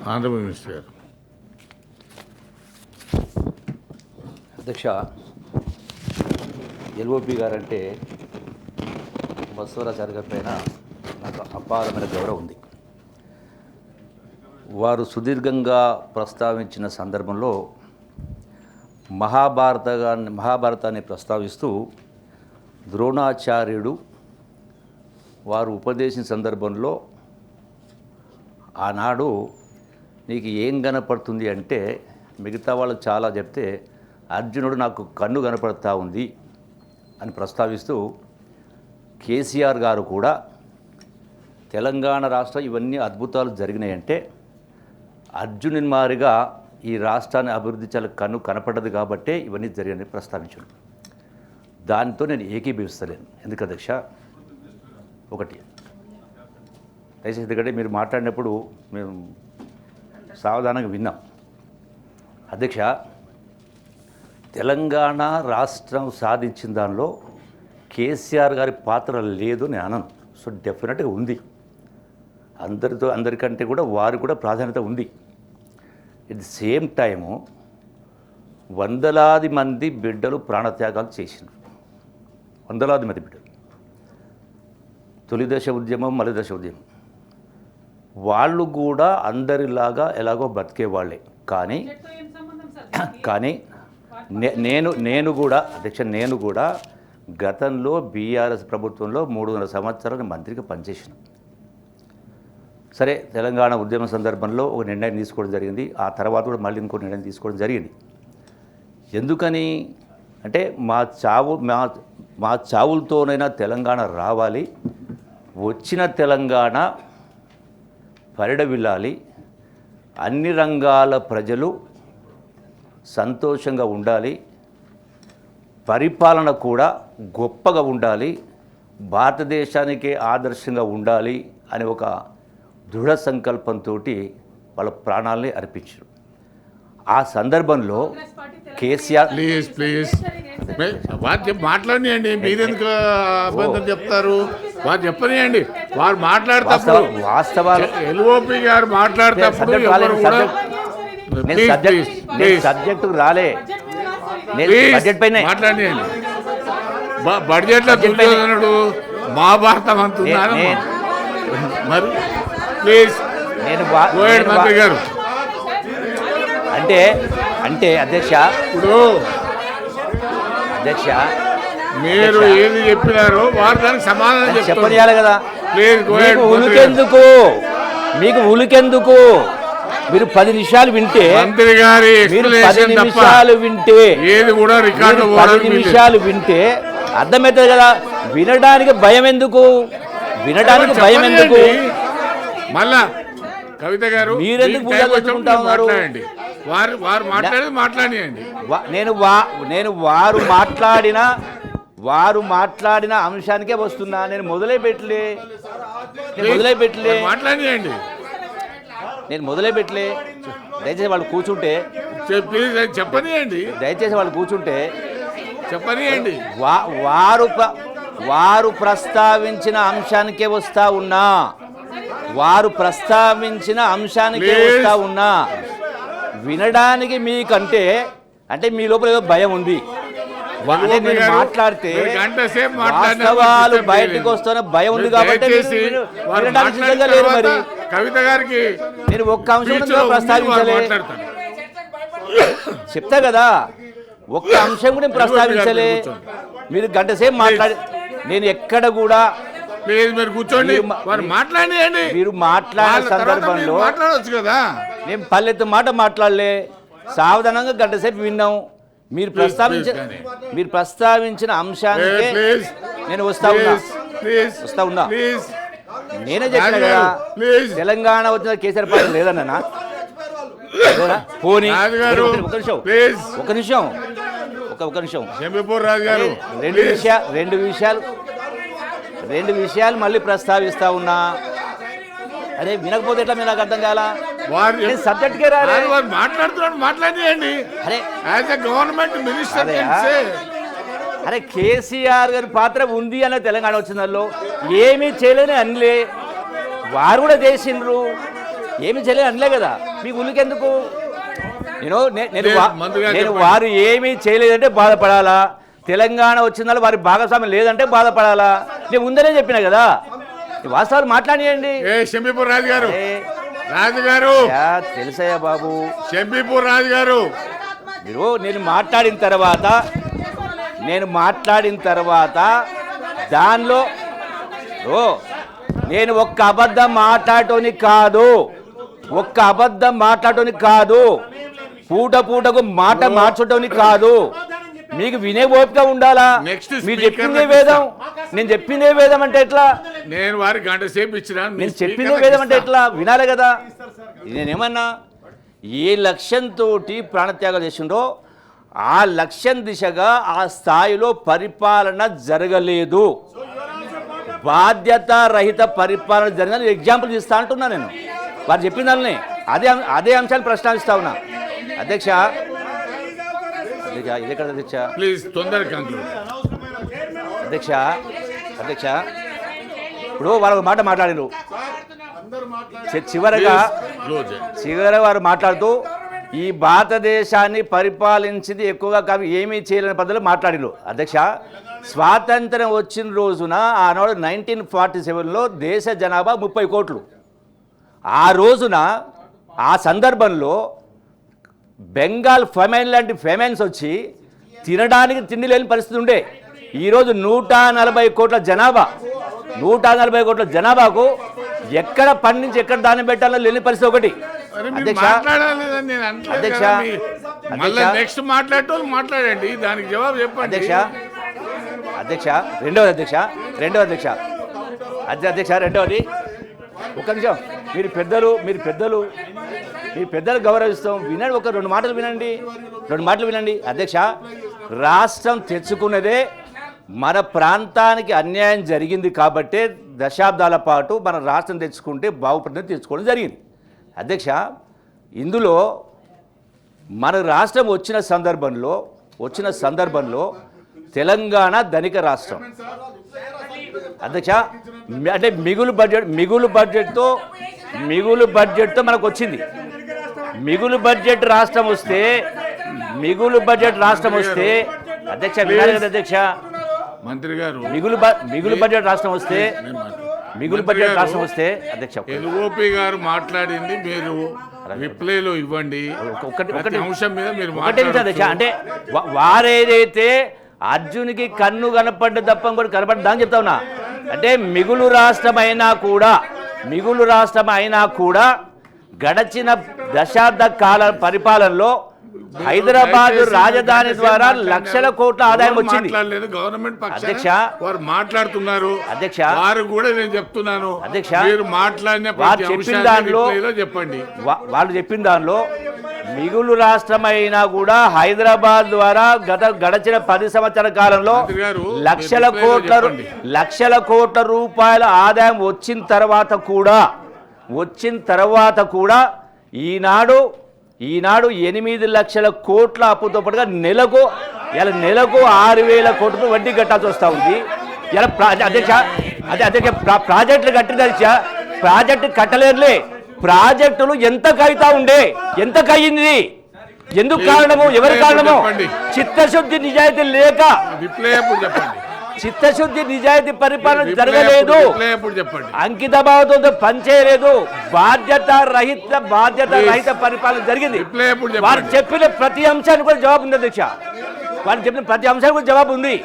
Honourable minister గారు. అధ్యక్ష, LOP guarantee బసవరాచార్య గారి పైన నాకు అపారమైన గౌరవం ఉంది. వారు సుదీర్ఘంగా ప్రస్తావించిన సందర్భంలో మహాభారతాన్ని ప్రస్తావిస్తూ ద్రోణాచార్యుడు వారు ఉపదేశించిన సందర్భంలో ఆనాడు నీకు ఏం కనపడుతుంది అంటే మిగతా వాళ్ళు చాలా చెప్తే అర్జునుడు నాకు కన్ను కనపడతా ఉంది అని ప్రస్తావిస్తూ కేసీఆర్ గారు కూడా తెలంగాణ రాష్ట్రం ఇవన్నీ అద్భుతాలు జరిగినాయంటే అర్జునుని మారిగా ఈ రాష్ట్రాన్ని అభివృద్ధి చాలా కన్ను కనపడదు కాబట్టే ఇవన్నీ జరిగాయని ప్రస్తావించాడు. దానితో నేను ఏకీభవిస్తలేను. ఎందుకు అధ్యక్ష? ఒకటి దయచేసి, ఎందుకంటే మీరు మాట్లాడినప్పుడు మేము సావధానంగా విన్నాం. అధ్యక్ష, తెలంగాణ రాష్ట్రం సాధించిన దానిలో కేసీఆర్ గారి పాత్ర లేదు నేను అనను. సో డెఫినెట్గా ఉంది. అందరికంటే కూడా వారు కూడా ప్రాధాన్యత ఉంది. ఎట్ ది సేమ్ టైము వందలాది మంది బిడ్డలు ప్రాణత్యాగాలు చేసినారు. వందలాది మంది బిడ్డలు. తొలి దశ ఉద్యమం, మలి దశ ఉద్యమం, వాళ్ళు కూడా అందరిలాగా ఎలాగో బతికేవాళ్ళే. కానీ నేను కూడా అధ్యక్ష, నేను కూడా గతంలో బీఆర్ఎస్ ప్రభుత్వంలో 300 సంవత్సరాలు మంత్రిగా పనిచేసిన. సరే, తెలంగాణ ఉద్యమ సందర్భంలో ఒక నిర్ణయం తీసుకోవడం జరిగింది. ఆ తర్వాత కూడా మళ్ళీ ఇంకో నిర్ణయం తీసుకోవడం జరిగింది. ఎందుకని అంటే మా చావులతోనైనా తెలంగాణ రావాలి, వచ్చిన తెలంగాణ పరిడవిల్లాలి, అన్ని రంగాల ప్రజలు సంతోషంగా ఉండాలి, పరిపాలన కూడా గొప్పగా ఉండాలి, భారతదేశానికే ఆదర్శంగా ఉండాలి అనే ఒక దృఢ సంకల్పంతో వాళ్ళ ప్రాణాలని అర్పించారు. ఆ సందర్భంలో కేసీఆర్ ప్లీజ్ వారు మాట్లాడియండి. మీరెందుకు అబద్ధం చెప్తారు? వారు చెప్పనియండి. వారు మాట్లాడతారు. వాస్తవాలు ఎల్ఓపి గారు మాట్లాడతారు. సబ్జెక్టు రాలే, బడ్జెట్ పైన మాట్లాడియండి. బడ్జెట్లో దుర్యోధనుడు మహాభారతం అంటున్నారు. మరి ప్లీజ్ మంత్రి గారు అంటే అధ్యక్ష, ఇప్పుడు అధ్యక్ష మీరు ఏది చెప్పినారో వారు దానికి సమాధానం చెప్పనియాలి కదా. మీకు ఉలికెందుకు? మీరు 10 నిమిషాలు వింటే, మంత్రి గారి 10 నిమిషాలు వింటే, ఏది కూడా రికార్డు 10 నిమిషాలు వింటే అర్థమవుతుంది కదా. వినడానికి భయం ఎందుకు? మళ్ళా కవిత గారు మీరెందుకు మాట్లాడండి. వారు మాట్లాడియండి. నేను వారు మాట్లాడిన అంశానికే వస్తున్నా. నేను మొదలై పెట్టలే మాట్లాడియండి. దయచేసి వాళ్ళు కూర్చుంటే చెప్పనియండి. చెప్పనియండి. వారు ప్రస్తావించిన అంశానికే వస్తా ఉన్నా. వినడానికి మీకంటే అంటే మీ లోపల ఏదో భయం ఉంది. నేను మాట్లాడితే వాస్తవాలు బయటకు వస్తున్న భయం ఉంది కాబట్టి వినడానికి సిద్ధంగా లేరు. మరి కవిత గారికి నేను ఒక్క అంశం ప్రస్తావించలే, చెప్తా కదా. ఒక్క అంశం కూడా ప్రస్తావించలే. మీరు గంట సేపు మాట్లాడి, నేను ఎక్కడ కూడా మీరు కూర్చోండి. మీరు మాట్లాడిన సందర్భంలో మాట్లాడవచ్చు కదా. నేను పల్లెత్తు మాట మాట్లాడలే, సావధానంగా గంట సేపు విన్నాం. మీరు ప్రస్తావించిన అంశానికి నేను వస్తా ఉన్నా. నేనే చెప్పిన కదా, తెలంగాణ వచ్చిన కేసీఆర్ పార్టీ లేదన్నా. పోనీ ఒక నిమిషం రెండు విషయాలు మళ్ళీ ప్రస్తావిస్తా ఉన్నా. అరే వినకపోతే ఎట్లా? మీరు నాకు అర్థం కాలా. సబ్జెక్ట్కే రాలేదు. మాట్లాడియండి. గవర్నమెంట్ మినిస్టర్ అరే కేసీఆర్ గారి పాత్ర ఉంది అనే తెలంగాణ వచ్చిందో ఏమీ చేయలేని అనలే. వారు కూడా చేసిండ్రు, ఏమీ చేయలేని అనలే కదా. మీకు ఉలికెందుకు? మంత్రి గారు నేను వారు ఏమీ చేయలేదంటే బాధపడాలా, తెలంగాణ వచ్చిందాలో వారి భాగస్వామ్యం లేదంటే బాధపడాలా? నేను ఉందనే చెప్పినా కదా, వాస్తవాలు మాట్లాడియండి. షంబీపూర్ రాజు గారు, రాజు గారు తెలుసయ్యా బాబు, షంబీపూర్ రాజు గారు, మీరు నేను మాట్లాడిన తర్వాత దానిలో నేను ఒక్క అబద్ధం మాట్లాడటోని కాదు, పూటకు మాట మార్చటోని కాదు. మీకు వినే ఓపిక ఉండాలా? మీరు చెప్పిందే వేదం, నేను చెప్పిందే వేదం అంటే ఎట్లా? నేను వారికి గంట సేపు ఇచ్చిన, నేను చెప్పిందే వేదం అంటే ఎట్లా? వినాలి కదా. నేనేమన్నా ఏ లక్ష్యంతో ప్రాణత్యాగం చేసిండో ఆ లక్ష్యం దిశగా ఆ స్థాయిలో పరిపాలన జరగలేదు, బాధ్యత రహిత పరిపాలన జరిగిన ఎగ్జాంపుల్ ఇస్తా అంటున్నా. నేను వారు చెప్పిన దాన్ని అదే అంశాలు ప్రస్తావిస్తా ఉన్నా. అధ్యక్ష ఇది ఎక్కడ అధ్యక్ష? ప్లీజ్ తొందరగా అధ్యక్ష ఇప్పుడు వాళ్ళ మాట మాట్లాడారు, చివరగా వారు మాట్లాడుతూ ఈ భారతదేశాన్ని పరిపాలించింది ఎక్కువగా కాదు, ఏమీ చేయలేని పద్ధతిలో మాట్లాడారు. అధ్యక్ష, స్వాతంత్రం వచ్చిన రోజున ఆనాడు 1947లో దేశ జనాభా 30 కోట్లు. ఆ రోజున ఆ సందర్భంలో బెంగాల్ ఫెమైన్ లాంటి ఫెమైన్స్ వచ్చి తినడానికి తిండి లేని పరిస్థితి ఉండే. ఈరోజు 140 కోట్ల జనాభాకు ఎక్కడ పండించి ఎక్కడ దాన్ని పెట్టాలో లేని పరిస్థితి ఒకటి. నెక్స్ట్ మాట్లాడండి, దానికి జవాబు చెప్పండి. రెండవది ఒక్క నిమిషం, మీరు పెద్దలు గౌరవిస్తాం, వినండి, ఒక రెండు మాటలు వినండి. అధ్యక్ష, రాష్ట్రం తెచ్చుకున్నదే మన ప్రాంతానికి అన్యాయం జరిగింది కాబట్టే దశాబ్దాల పాటు మన రాష్ట్రం తెచ్చుకుంటే బాగుపడుతుంది తెచ్చుకోవడం జరిగింది. అధ్యక్ష, ఇందులో మన రాష్ట్రం వచ్చిన సందర్భంలో తెలంగాణ ధనిక రాష్ట్రం. అధ్యక్ష, అంటే మిగులు బడ్జెట్తో మనకు వచ్చింది. మిగులు బడ్జెట్ రాష్ట్రం వస్తే అధ్యక్ష వినాలి కదా అధ్యక్ష, మంత్రి గారు, మిగులు బడ్జెట్ రాష్ట్రం వస్తే అధ్యక్ష ఎల్ఓపి గారు మాట్లాడింది మీరు రిప్లైలో ఇవ్వండి. ఒకటి అంశం మీద మీరు అధ్యక్ష, అంటే వారేదైతే అర్జునికి కన్ను కనపడ్డ తప్ప కూడా కనపడ్డా చెప్తా ఉన్నా. అంటే మిగులు రాష్ట్రం అయినా కూడా గడచిన దశాబ్ద కాల పరిపాలనలో హైదరాబాద్ రాజధాని ద్వారా లక్షల కోట్ల ఆదాయం వచ్చింది. అధ్యక్ష, వారు మాట్లాడుతున్నారు. అధ్యక్ష, వారు కూడా నేను చెప్తున్నాను. అధ్యక్ష, మీరు మాట్లాడిన చెప్పండి. వాళ్ళు చెప్పిన దానిలో మిగులు రాష్ట్రమైనా కూడా హైదరాబాద్ ద్వారా గడచిన 10 సంవత్సరాల కాలంలో లక్షల కోట్ల రూపాయల ఆదాయం వచ్చిన తర్వాత కూడా ఈనాడు 8 లక్షల కోట్ల అప్పుతో పాటుగా నెలకు 6,000 కోట్ల వడ్డీ కట్టాల్సి వస్తూ ఉంది. ఇలా అధ్యక్ష ప్రాజెక్టులు ప్రాజెక్టు కట్టలేరులే. ప్రాజెక్టులు ఎంత కైతా ఉండే, ఎంత కయ్యింది, ఎందుకు కారణము, ఎవరి కారణము? చిత్తశుద్ధి నిజాయితీ లేక, చిత్తశుద్ధి నిజాయితీ పరిపాలన జరగలేదు, అంకిత భావంతో పనిచేయలేదు, బాధ్యత రహిత పరిపాలన జరిగింది. వారు చెప్పిన ప్రతి అంశానికి కూడా జవాబు ఉంది అధ్యక్ష. జవాబు ఉంది.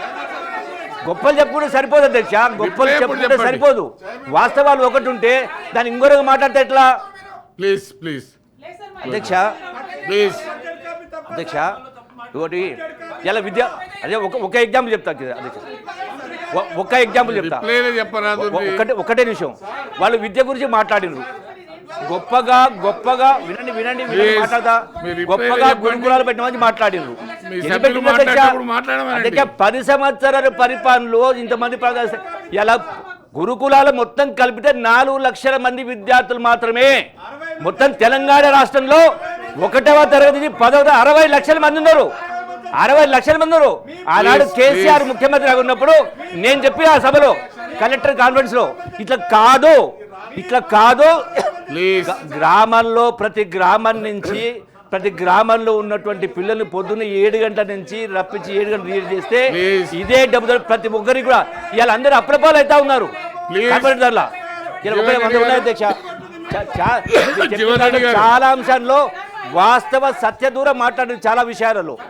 గొప్పలు చెప్పుకుంటే సరిపోదు అధ్యక్ష, గొప్పలు చెప్పుకుంటే సరిపోదు. వాస్తవాలు ఒకటి ఉంటే దాన్ని ఇంకొక మాట్లాడితే ఎట్లా? ప్లీజ్ అధ్యక్ష ఒకటి ఇలా విద్య, అదే ఒక ఎగ్జాంపుల్ చెప్తా అధ్యక్ష, ఒకటే నిమిషం. వాళ్ళు విద్య గురించి మాట్లాడినారు, గొప్పగా వినండి మాట్లాడతా, గొప్పగా గురుకులాలు పెట్టిన మాట్లాడినారు. 10 సంవత్సరాల పరిపాలనలో ఇంతమంది ఇలా గురుకులాలు మొత్తం కలిపితే 4 లక్షల మంది విద్యార్థులు మాత్రమే. మొత్తం తెలంగాణ రాష్ట్రంలో 1వ తరగతి నుంచి 10వ 60 లక్షల మంది ఉన్నారు. 60 లక్షల మంది ఉన్నారు. ఆనాడు కేసీఆర్ ముఖ్యమంత్రిగా ఉన్నప్పుడు నేను చెప్పి ఆ సభలో కలెక్టర్ కాన్ఫరెన్స్ లో ఇట్లా కాదు, ఇట్లా కాదు. ప్లీజ్ గ్రామంలో ప్రతి గ్రామంలో ఉన్నటువంటి పిల్లల్ని పొద్దున్న 7 గంటల నుంచి రప్పించి 7 గంటలు రీడ్ చేస్తే Please. ఇదే డబ్బు ప్రతి ఒక్కరికి కూడా ఇవాళ అందరూ అప్రపాలు అవుతా ఉన్నారు. Please. కార్పొరేటర్లా ఇలా జీవన్ రెడ్డి ఉన్నాయి గారు. అధ్యక్ష. జీవన్ రెడ్డి గారు. చాలా అంశాల్లో వాస్తవ సత్య దూరం మాట్లాడింది చాలా విషయాలలో.